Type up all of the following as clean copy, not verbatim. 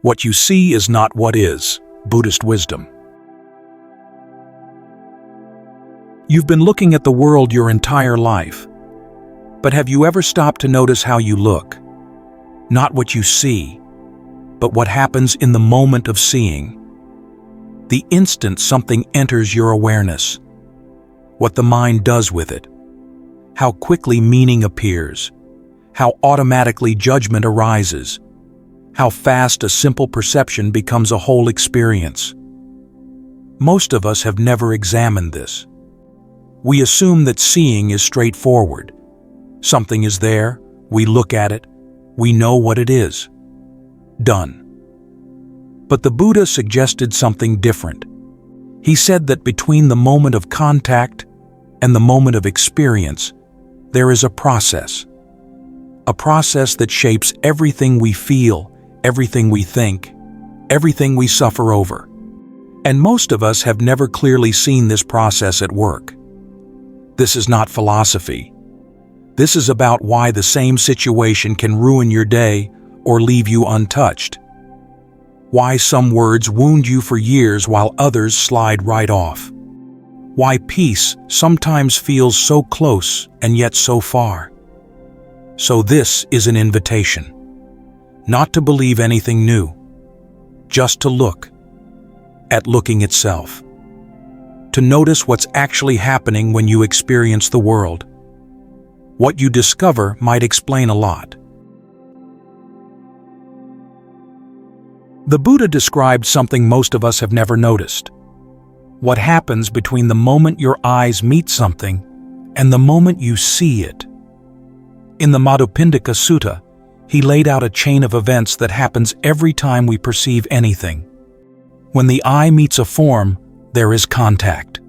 What you see is not what is. Buddhist wisdom. You've been looking at the world your entire life. But have you ever stopped to notice how you look? Not what you see, but what happens in the moment of seeing. The instant something enters your awareness. What the mind does with it. How quickly meaning appears. How automatically judgment arises. How fast a simple perception becomes a whole experience. Most of us have never examined this. We assume that seeing is straightforward. Something is there, we look at it, we know what it is. Done. But the Buddha suggested something different. He said that between the moment of contact and the moment of experience, there is a process. A process that shapes everything we feel, everything we think, everything we suffer over. And most of us have never clearly seen this process at work. This is not philosophy. This is about why the same situation can ruin your day or leave you untouched. Why some words wound you for years while others slide right off. Why peace sometimes feels so close and yet so far. So this is an invitation. Not to believe anything new, just to look at looking itself. To notice what's actually happening when you experience the world. What you discover might explain a lot. The Buddha described something most of us have never noticed. What happens between the moment your eyes meet something and the moment you see it. In the Madhupindika Sutta, he laid out a chain of events that happens every time we perceive anything. When the eye meets a form, there is contact.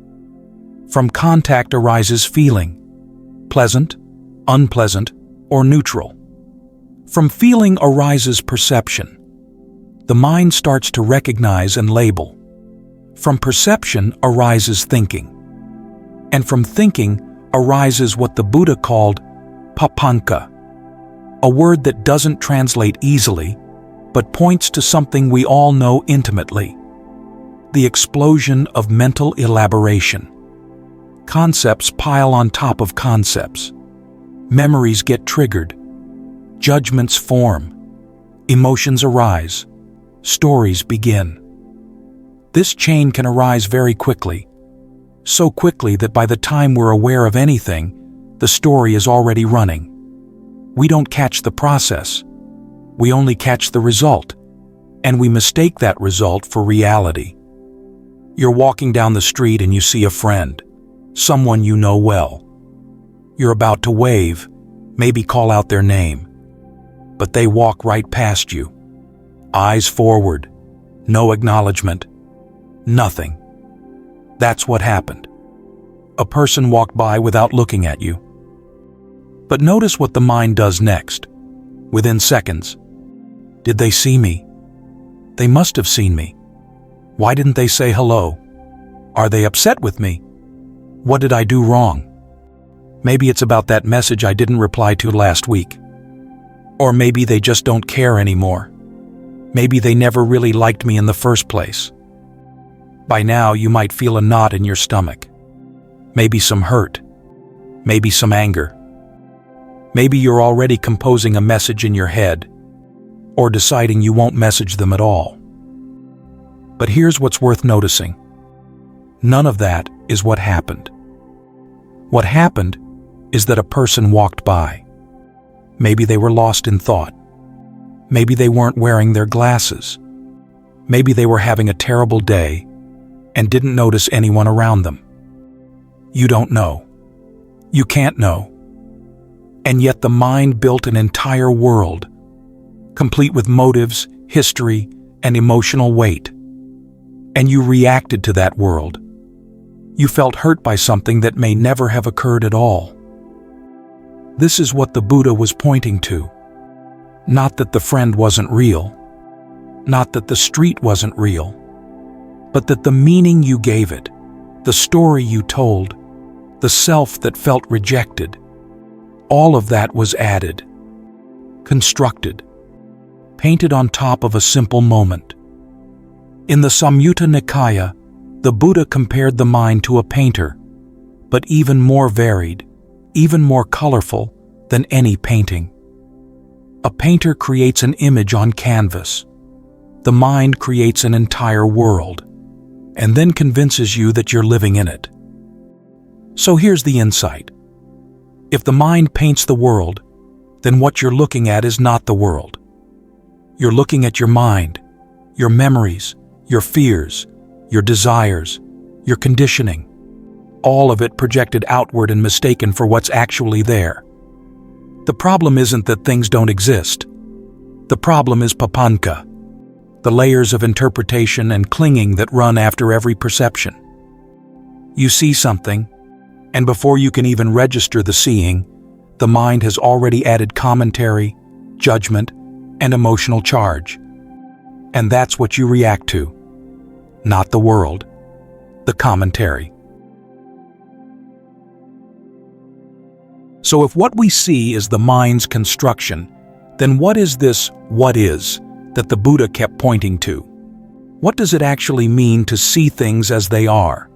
From contact arises feeling, pleasant, unpleasant, or neutral. From feeling arises perception. The mind starts to recognize and label. From perception arises thinking. And from thinking arises what the Buddha called papanka, a word that doesn't translate easily, but points to something we all know intimately. The explosion of mental elaboration. Concepts pile on top of concepts. Memories get triggered. Judgments form. Emotions arise. Stories begin. This chain can arise very quickly. So quickly that by the time we're aware of anything, the story is already running. We don't catch the process. We only catch the result. And we mistake that result for reality. You're walking down the street and you see a friend, someone you know well. You're about to wave, maybe call out their name. But they walk right past you. Eyes forward, no acknowledgement, nothing. That's what happened. A person walked by without looking at you. But notice what the mind does next. Within seconds. Did they see me? They must have seen me. Why didn't they say hello? Are they upset with me? What did I do wrong? Maybe it's about that message I didn't reply to last week. Or maybe they just don't care anymore. Maybe they never really liked me in the first place. By now you might feel a knot in your stomach. Maybe some hurt. Maybe some anger. Maybe you're already composing a message in your head, or deciding you won't message them at all. But here's what's worth noticing. None of that is what happened. What happened is that a person walked by. Maybe they were lost in thought. Maybe they weren't wearing their glasses. Maybe they were having a terrible day and didn't notice anyone around them. You don't know. You can't know. And yet the mind built an entire world, complete with motives, history, and emotional weight. And you reacted to that world. You felt hurt by something that may never have occurred at all. This is what the Buddha was pointing to. Not that the friend wasn't real. Not that the street wasn't real. But that the meaning you gave it, the story you told, the self that felt rejected, all of that was added, constructed, painted on top of a simple moment. In the Samyutta Nikaya, the Buddha compared the mind to a painter, but even more varied, even more colorful than any painting. A painter creates an image on canvas. The mind creates an entire world, and then convinces you that you're living in it. So here's the insight. If the mind paints the world, then what you're looking at is not the world. You're looking at your mind, your memories, your fears, your desires, your conditioning, all of it projected outward and mistaken for what's actually there. The problem isn't that things don't exist. The problem is papanka, the layers of interpretation and clinging that run after every perception. You see something, and before you can even register the seeing, the mind has already added commentary, judgment, and emotional charge. And that's what you react to. Not the world, the commentary. So if what we see is the mind's construction, then what is this "what is" that the Buddha kept pointing to? What does it actually mean to see things as they are?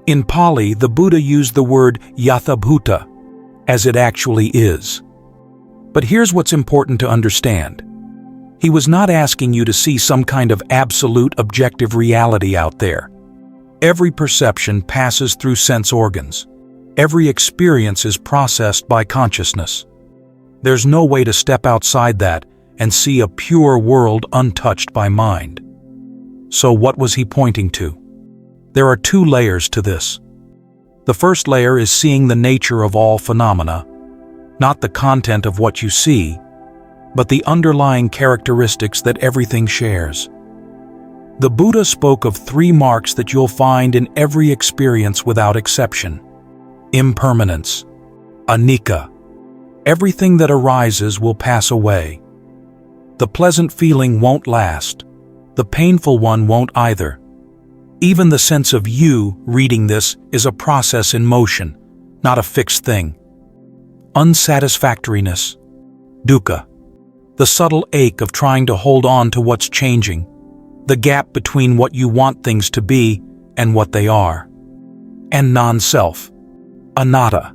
In Pali, the Buddha used the word yathabhuta, as it actually is. But here's what's important to understand. He was not asking you to see some kind of absolute objective reality out there. Every perception passes through sense organs. Every experience is processed by consciousness. There's no way to step outside that and see a pure world untouched by mind. So what was he pointing to? There are two layers to this. The first layer is seeing the nature of all phenomena, not the content of what you see, but the underlying characteristics that everything shares. The Buddha spoke of three marks that you'll find in every experience without exception. Impermanence, anicca. Everything that arises will pass away. The pleasant feeling won't last. The painful one won't either. Even the sense of you reading this is a process in motion, not a fixed thing. Unsatisfactoriness, dukkha. The subtle ache of trying to hold on to what's changing, the gap between what you want things to be and what they are. And non-self, anatta.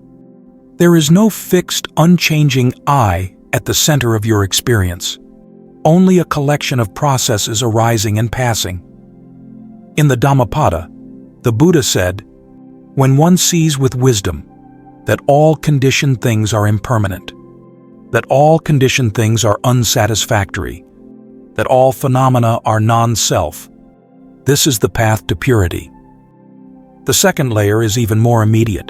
There is no fixed, unchanging I at the center of your experience. Only a collection of processes arising and passing. In the Dhammapada, the Buddha said, "When one sees with wisdom that all conditioned things are impermanent, that all conditioned things are unsatisfactory, that all phenomena are non-self, this is the path to purity." The second layer is even more immediate.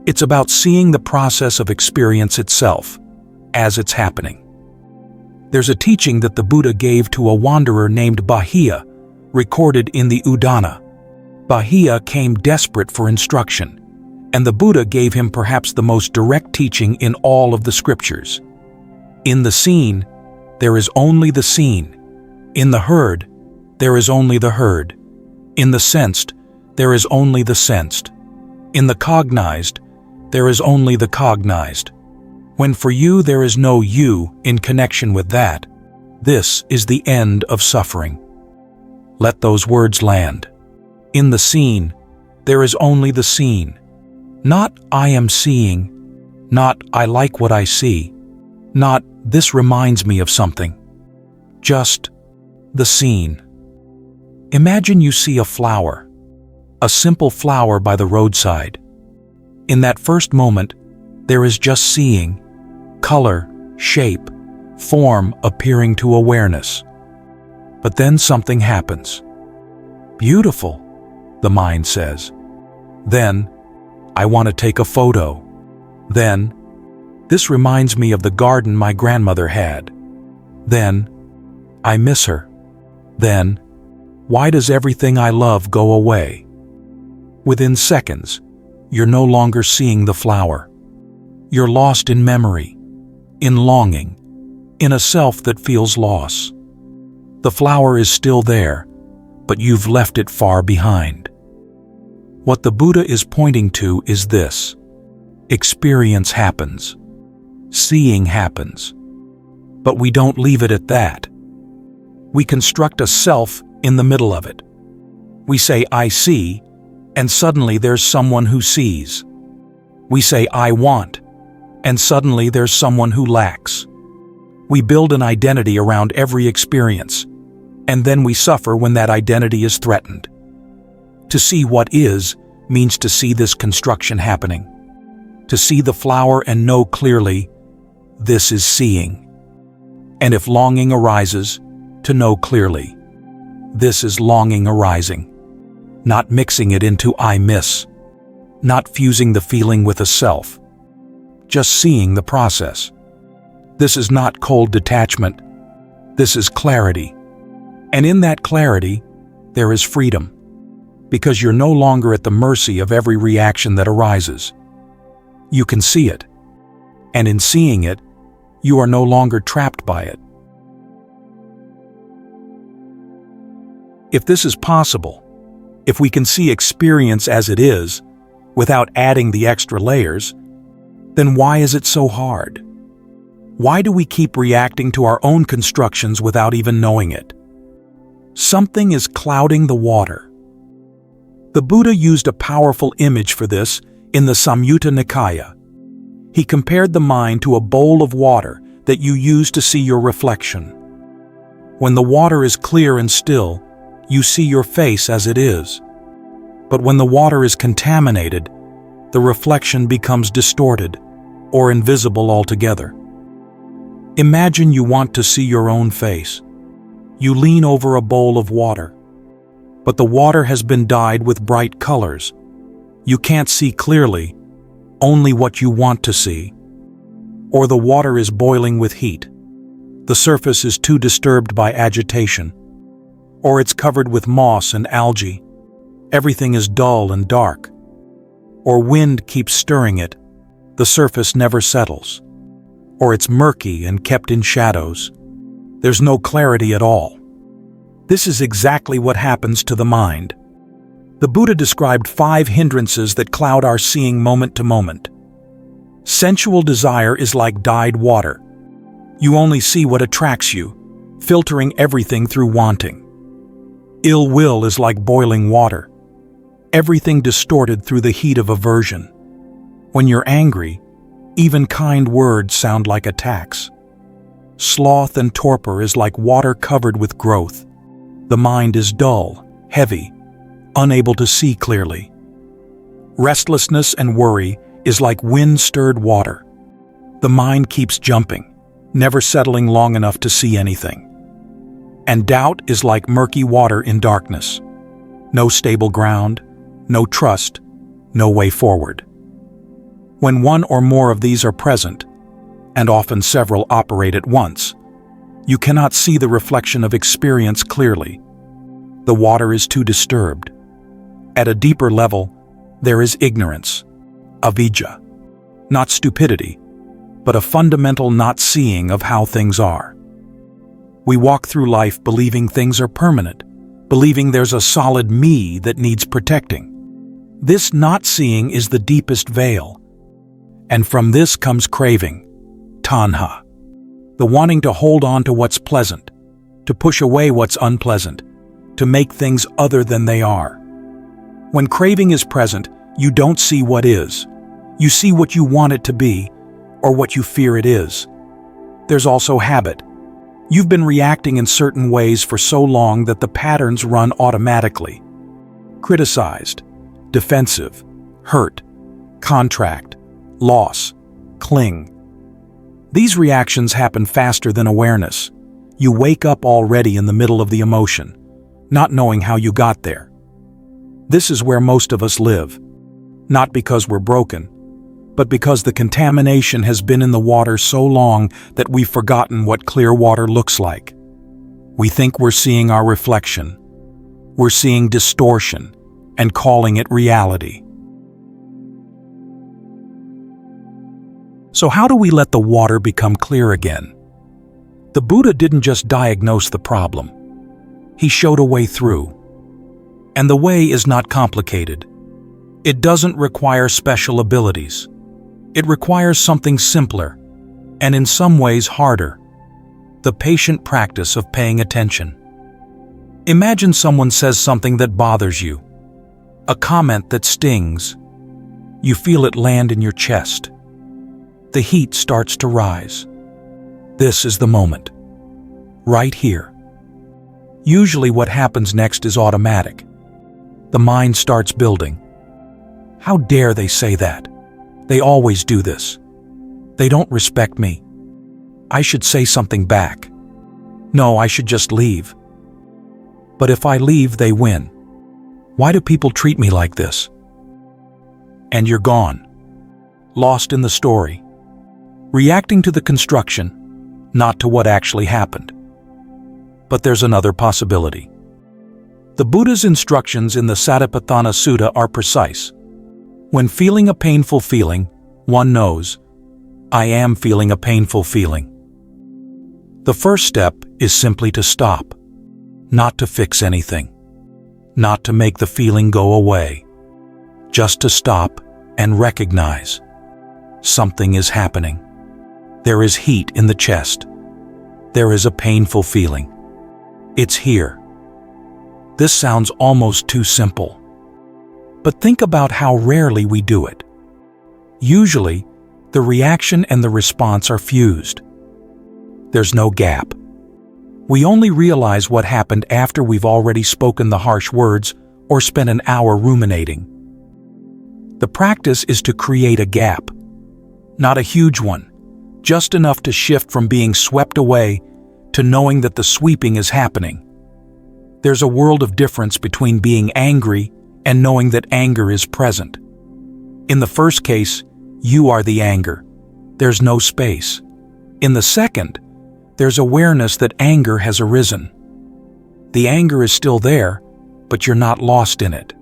It's about seeing the process of experience itself, as it's happening. There's a teaching that the Buddha gave to a wanderer named Bahia, recorded in the Udana. Bahia came desperate for instruction, and the Buddha gave him perhaps the most direct teaching in all of the scriptures. In the seen, there is only the seen. In the heard, there is only the heard. In the sensed, there is only the sensed. In the cognized, there is only the cognized. When for you there is no you in connection with that, this is the end of suffering. Let those words land. In the seen, there is only the seen. Not I am seeing, not I like what I see, not this reminds me of something. Just the seen. Imagine you see a flower, a simple flower by the roadside. In that first moment, there is just seeing, color, shape, form appearing to awareness. But then something happens. Beautiful, the mind says. Then, I want to take a photo. Then, this reminds me of the garden my grandmother had. Then, I miss her. Then, why does everything I love go away? Within seconds, you're no longer seeing the flower. You're lost in memory, in longing, in a self that feels loss. The flower is still there, but you've left it far behind. What the Buddha is pointing to is this. Experience happens. Seeing happens. But we don't leave it at that. We construct a self in the middle of it. We say, I see, and suddenly there's someone who sees. We say, I want, and suddenly there's someone who lacks. We build an identity around every experience, and then we suffer when that identity is threatened. To see what is means to see this construction happening. To see the flower and know clearly, this is seeing. And if longing arises, to know clearly, this is longing arising. Not mixing it into I miss. Not fusing the feeling with a self. Just seeing the process. This is not cold detachment. This is clarity. And in that clarity, there is freedom. Because you're no longer at the mercy of every reaction that arises. You can see it. And in seeing it, you are no longer trapped by it. If this is possible, if we can see experience as it is, without adding the extra layers, then why is it so hard? Why do we keep reacting to our own constructions without even knowing it? Something is clouding the water. The Buddha used a powerful image for this in the Samyutta Nikaya. He compared the mind to a bowl of water that you use to see your reflection. When the water is clear and still, you see your face as it is. But when the water is contaminated, the reflection becomes distorted or invisible altogether. Imagine you want to see your own face. You lean over a bowl of water, but the water has been dyed with bright colors. You can't see clearly, only what you want to see. Or the water is boiling with heat. The surface is too disturbed by agitation. Or it's covered with moss and algae. Everything is dull and dark. Or wind keeps stirring it. The surface never settles. Or it's murky and kept in shadows. There's no clarity at all. This is exactly what happens to the mind. The Buddha described 5 hindrances that cloud our seeing moment to moment. Sensual desire is like dyed water. You only see what attracts you, filtering everything through wanting. Ill will is like boiling water. Everything distorted through the heat of aversion. When you're angry, even kind words sound like attacks. Sloth and torpor is like water covered with growth. The mind is dull, heavy, unable to see clearly. Restlessness and worry is like wind-stirred water. The mind keeps jumping, never settling long enough to see anything. And doubt is like murky water in darkness. No stable ground, no trust, no way forward. When one or more of these are present, and often several operate at once, you cannot see the reflection of experience clearly. The water is too disturbed. At a deeper level, there is ignorance, avijja, not stupidity, but a fundamental not seeing of how things are. We walk through life believing things are permanent, believing there's a solid me that needs protecting. This not seeing is the deepest veil. And from this comes craving, tanha, the wanting to hold on to what's pleasant, to push away what's unpleasant, to make things other than they are. When craving is present, you don't see what is. You see what you want it to be, or what you fear it is. There's also habit. You've been reacting in certain ways for so long that the patterns run automatically. Criticized, defensive, hurt, contract, loss, cling. These reactions happen faster than awareness. You wake up already in the middle of the emotion, not knowing how you got there. This is where most of us live, not because we're broken, but because the contamination has been in the water so long that we've forgotten what clear water looks like. We think we're seeing our reflection. We're seeing distortion and calling it reality. So how do we let the water become clear again? The Buddha didn't just diagnose the problem. He showed a way through. And the way is not complicated. It doesn't require special abilities. It requires something simpler, and in some ways harder. The patient practice of paying attention. Imagine someone says something that bothers you, a comment that stings. You feel it land in your chest. The heat starts to rise. This is the moment. Right here. Usually what happens next is automatic. The mind starts building. How dare they say that? They always do this. They don't respect me. I should say something back. No, I should just leave. But if I leave, they win. Why do people treat me like this? And you're gone. Lost in the story. Reacting to the construction, not to what actually happened. But there's another possibility. The Buddha's instructions in the Satipatthana Sutta are precise. When feeling a painful feeling, one knows, I am feeling a painful feeling. The first step is simply to stop, not to fix anything, not to make the feeling go away, just to stop and recognize something is happening. There is heat in the chest. There is a painful feeling. It's here. This sounds almost too simple. But think about how rarely we do it. Usually, the reaction and the response are fused. There's no gap. We only realize what happened after we've already spoken the harsh words or spent an hour ruminating. The practice is to create a gap. Not a huge one, just enough to shift from being swept away to knowing that the sweeping is happening. There's a world of difference between being angry and knowing that anger is present. In the first case, you are the anger. There's no space. In the second, there's awareness that anger has arisen. The anger is still there, but you're not lost in it.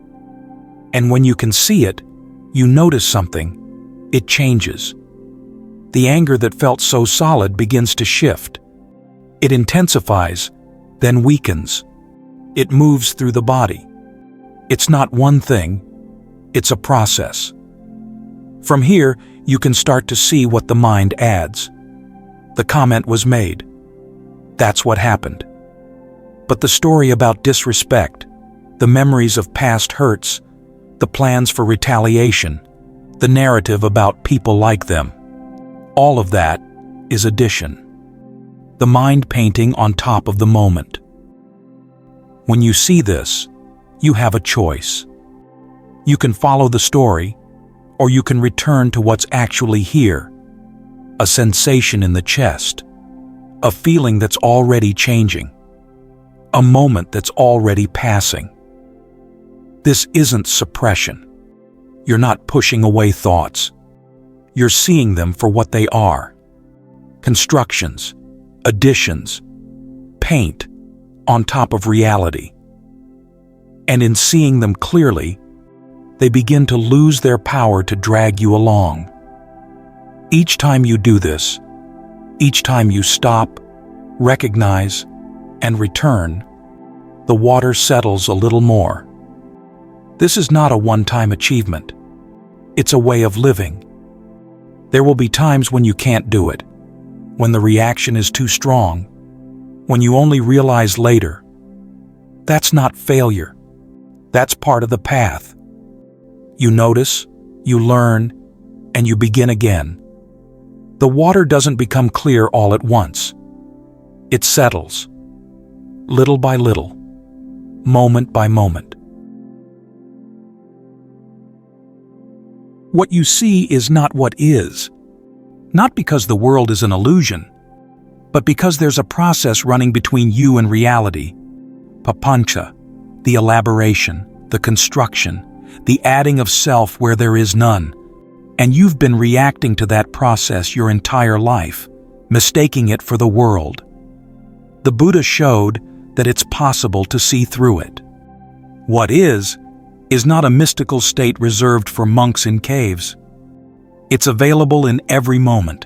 And when you can see it, you notice something. It changes. The anger that felt so solid begins to shift. It intensifies, then weakens. It moves through the body. It's not one thing, it's a process. From here, you can start to see what the mind adds. The comment was made. That's what happened. But the story about disrespect, the memories of past hurts, the plans for retaliation, the narrative about people like them, all of that is addition. The mind painting on top of the moment. When you see this, you have a choice. You can follow the story, or you can return to what's actually here. A sensation in the chest. A feeling that's already changing. A moment that's already passing. This isn't suppression. You're not pushing away thoughts. You're seeing them for what they are. Constructions, additions, paint on top of reality. And in seeing them clearly, they begin to lose their power to drag you along. Each time you do this, each time you stop, recognize, and return, the water settles a little more. This is not a one-time achievement. It's a way of living. There will be times when you can't do it, when the reaction is too strong, when you only realize later. That's not failure. That's part of the path. You notice, you learn, and you begin again. The water doesn't become clear all at once. It settles, little by little, moment by moment. What you see is not what is, not because the world is an illusion, but because there's a process running between you and reality. Papancha, the elaboration, the construction, the adding of self where there is none. And you've been reacting to that process your entire life, mistaking it for the world. The Buddha showed that it's possible to see through it. What is not a mystical state reserved for monks in caves. It's available in every moment.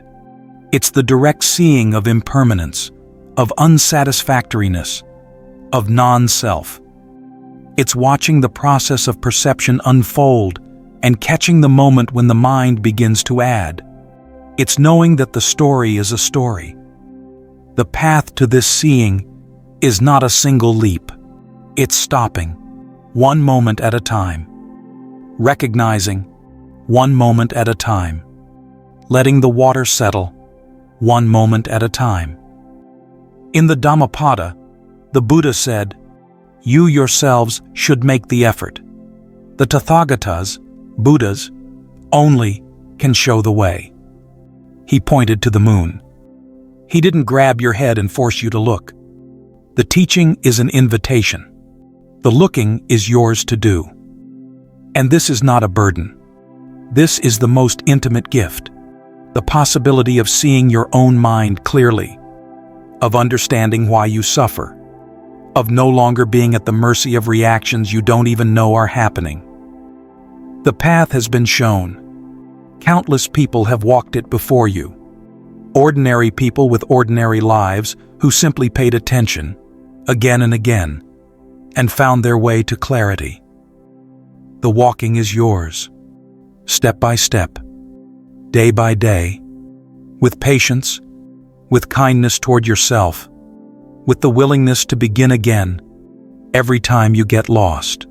It's the direct seeing of impermanence, of unsatisfactoriness, of non-self. It's watching the process of perception unfold and catching the moment when the mind begins to add. It's knowing that the story is a story. The path to this seeing is not a single leap. It's stopping, one moment at a time. Recognizing, one moment at a time. Letting the water settle, one moment at a time. In the Dhammapada, the Buddha said, "You yourselves should make the effort. The Tathagatas, Buddhas, only can show the way." He pointed to the moon. He didn't grab your head and force you to look. The teaching is an invitation. The looking is yours to do. And this is not a burden. This is the most intimate gift. The possibility of seeing your own mind clearly, of understanding why you suffer, of no longer being at the mercy of reactions you don't even know are happening. The path has been shown. Countless people have walked it before you. Ordinary people with ordinary lives who simply paid attention, again and again, and found their way to clarity. The walking is yours, step by step, day by day, with patience, with kindness toward yourself, with the willingness to begin again every time you get lost.